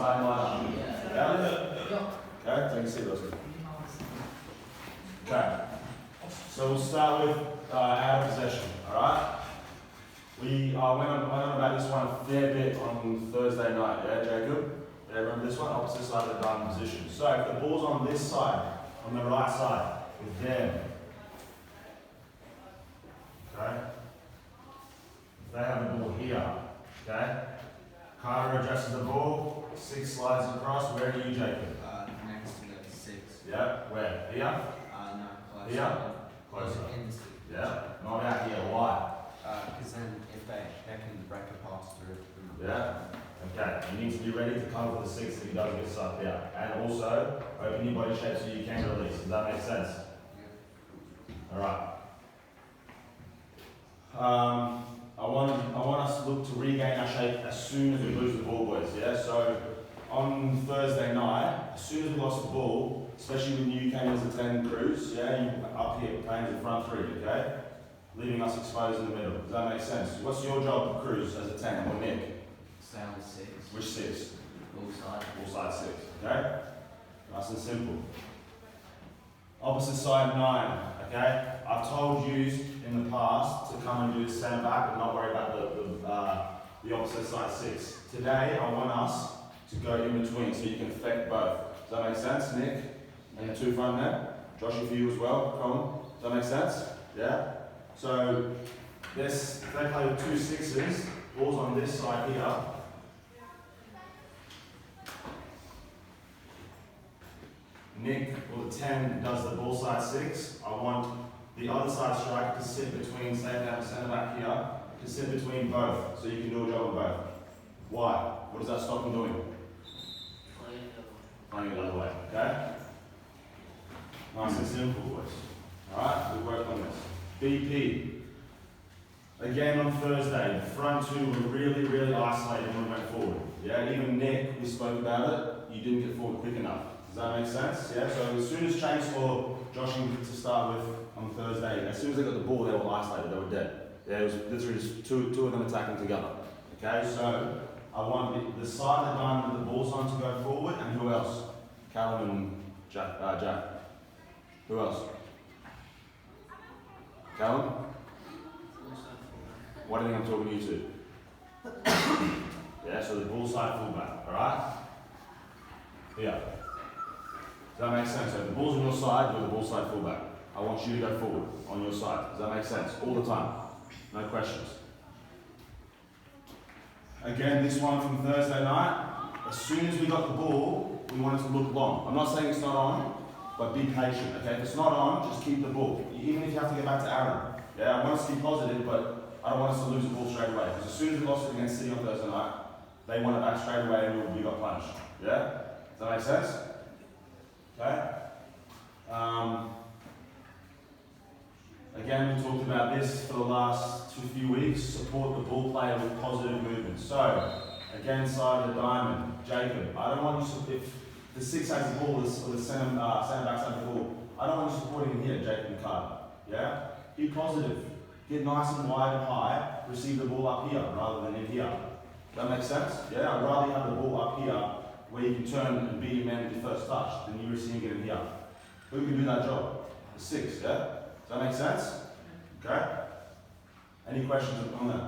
starting line up. Yeah? Okay, take a seat, Oscar. Okay. So we'll start with out of possession, alright? I went on about this one a fair bit on Thursday night, yeah, Jacob? Yeah, remember this one? Opposite side of the diamond position. So if the ball's on this side, on the right side, with them, okay? If they have the ball here, okay? Carter adjusts the ball, 6 slides across. Where are you, Jacob? Next to the 6. Yeah, where? Here? No, closer. Here? Closer. Yeah, not out here. Why? Because then if they can break a pass through. Yeah? Okay, you need to be ready to cover the 6 if he doesn't get sucked out. And also, open your body shape so you can release. Does that make sense? Yeah. Alright. I want us to look to regain our shape as soon as we lose the ball, boys. Yeah. So on Thursday night, as soon as we lost the ball, especially when you came as a 10 Cruz, yeah, you up here playing the front 3, okay, leaving us exposed in the middle. Does that make sense? What's your job, Cruz, as a 10, or Nick? Stay on the 6. Which 6? All side. All side 6. Okay. Nice and simple. Opposite side 9. Okay. I've told you in the past to come and do the centre back and not worry about the opposite side 6. Today, I want us to go in between so you can affect both. Does that make sense, Nick? And the 2 front men? Josh, for you as well, Colin. Does that make sense? Yeah? So, they play with 2 6s, ball's on this side here. Nick, or the 10, does the ball side 6. I want the other side striker to sit between, say they have a centre back here, to sit between both, so you can do a job on both. Why? What does that stop them doing? Playing it the other way, okay? Nice and simple, boys. Alright, we worked on this. BP. Again on Thursday, the front 2 were really, really isolated when we went forward. Yeah, even Nick, we spoke about it, you didn't get forward quick enough. Does that make sense? Yeah, so as soon as Chase saw Joshing to start with on Thursday, as soon as they got the ball, they were isolated, they were dead. Yeah, it was literally just two of them attacking together. Okay, so I want the side of the diamond that the ball's on to go forward, and who else? Callum and Jack. Who else? Callum? What do you think I'm talking to you to? Yeah, so the ball side fullback, alright? Yeah. Does that make sense? So if the ball's on your side, you're the ball side fullback. I want you to go forward on your side. Does that make sense? All the time. No questions. Again, this one from Thursday night. As soon as we got the ball, we want it to look long. I'm not saying it's not on, but be patient, okay? If it's not on, just keep the ball. Even if you have to get back to Aaron. Yeah, I want us to be positive, but I don't want us to lose the ball straight away. Because as soon as we lost it against City on Thursday night, they want it back straight away and we got punished. Yeah? Does that make sense? Okay? Again, we talked about this for the last few weeks. Support the ball player with positive movement. So, again, side of the diamond, Jacob. I don't want you to, if the 6 has the ball, or the centre back's has the ball, I don't want you supporting him here, Jacob and Carter. Yeah? Be positive. Get nice and wide and high. Receive the ball up here rather than in here. That makes sense? Yeah? I'd rather have the ball up here where you can turn and beat your man with your first touch than you receiving it in here. Who can do that job? The 6, yeah? Does that make sense? Okay? Any questions on that?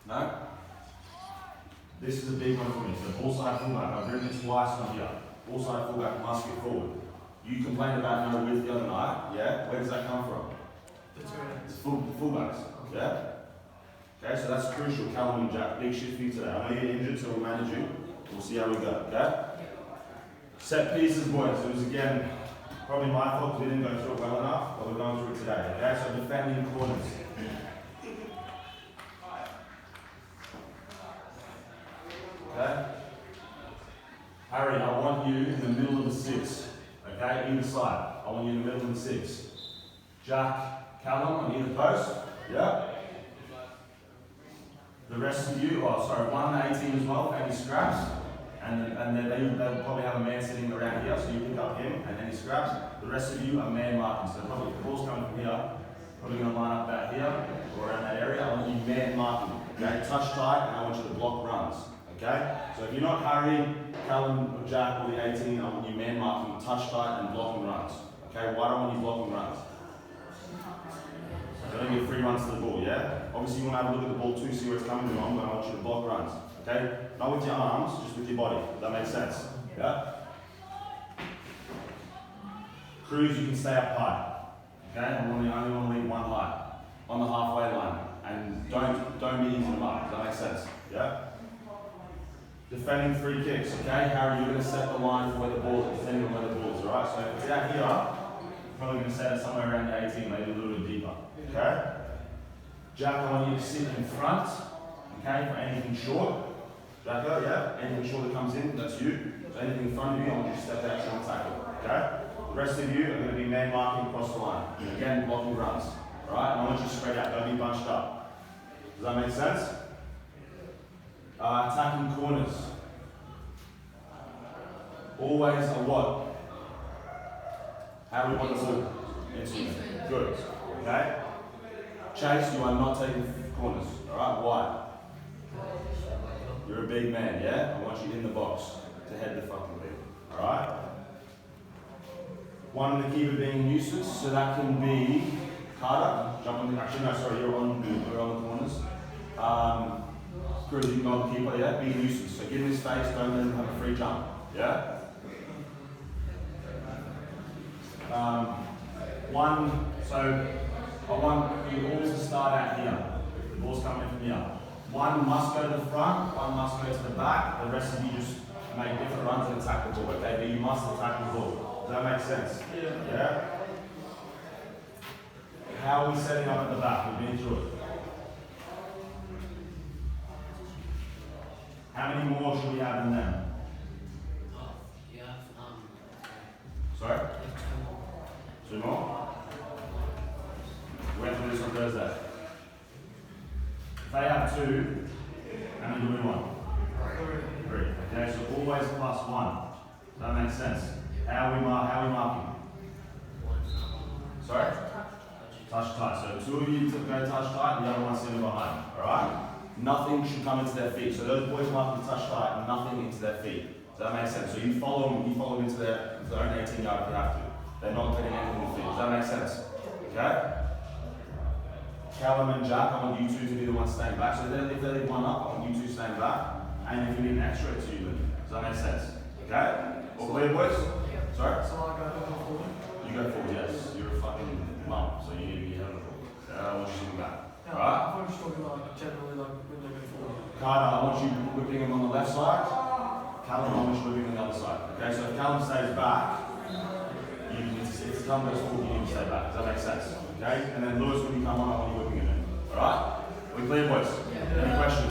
No? This is a big one for me. So ball side fullback, I've written it twice on here. Ball side fullback must get forward. You complained about no width the other night, yeah? Where does that come from? It's fullbacks, yeah? Okay, so that's crucial. Callum and Jack, big shift for you today. I know you're injured, so we'll manage you. We'll see how we go, okay? Set pieces, boys. It was again probably my fault because we didn't go through it well enough, but we're going through it today, okay? So defending corners. Okay? Harry, I want you in the middle of the 6. Okay? Either side. I want you in the middle of the 6. Jack, Callum on either post. Yeah? The rest of you, 1 and 18 as well, any scraps. And they'll probably have a man sitting around here, so you pick up him and any scraps. The rest of you are man marking. So probably if the ball's coming from here, probably going to line up about here or around that area. I want you man marking. Okay? Touch tight, and I want you to block runs. Okay? So if you're not Harry, Callum, or Jack, or the 18, I want you man marking, touch tight, and blocking runs. Okay? Why do I want you blocking runs? So don't get free runs to the ball, yeah? Obviously you want to have a look at the ball too, see where it's coming from, but I want you to block runs. Okay? Not with your arms, just with your body. Does that make sense? Yeah? Cruise, you can stay up high. Okay? I only want to leave one high. On the halfway line. And don't be easy to mark. Does that make sense? Yeah? Defending free kicks, okay? Harry, you're going to set the line for where the ball is, depending on where the ball is, alright? So if it's out here, you're probably going to set it somewhere around the 18, maybe a little bit deeper. Okay? Jack, I want you to sit in front, okay, for anything short. Jacko, yeah? Anything short that comes in, that's you. So anything in front of you, I want you to step out and tackle. Okay? The rest of you are going to be man marking across the line. Again, blocking runs. Alright? And I want you to spread out, don't be bunched up. Does that make sense? Attacking corners. Always a what? How do we want the ball? Into. Good. Okay? Chase, you are not taking corners. Alright? Why? You're a big man, yeah? I want you in the box to head the fucking ball. Alright? One of the keeper being a nuisance, so that can be Carter. Jump on the, actually no, sorry, you're on the corners. Chris, you can go on the keeper, yeah? Be a nuisance. So get in his face, don't let him have a free jump. Yeah? So I want you all to start out here. The ball's coming from here. One must go to the front, one must go to the back. The rest of you just make different runs and attack the ball, okay? But you must attack the ball. Does that make sense? Yeah. Yeah? How are we setting up at the back? We've been through it. How many more should we have than them? Sorry? Two more? We have to do this on Thursday. If they have two, how many do we want? Three. Okay, so always plus one. Does that make sense? How are we marking? Sorry? Touch tight. So two of you go touch tight, and the other one sitting behind. Alright? Nothing should come into their feet. So those boys marking touch tight, nothing into their feet. Does that make sense? So you follow them into their own 18 yard if you have to. They're not getting anything in the feet. Does that make sense? Okay? Callum and Jack, I want you two to be the ones staying back. So if they leave one up, I want you two staying back. And if you need an extra, it's you then. Does that make sense? Okay? All clear, boys? Sorry? So I go forward? You go forward, yes. You're a fucking mum, so you need to be ahead of the ball. I want you to be back. Yeah, Alright? I thought you were just talking about generally like when they go forward. Carter, I want you whipping him on the left side. Callum, I want you whipping on the other side. Okay, so if Callum stays back, if Callum goes forward, you need to stay back. Does that make sense? Okay? And then Lewis, when you come on, I want you whipping him in. Alright? We clear, boys? Any questions?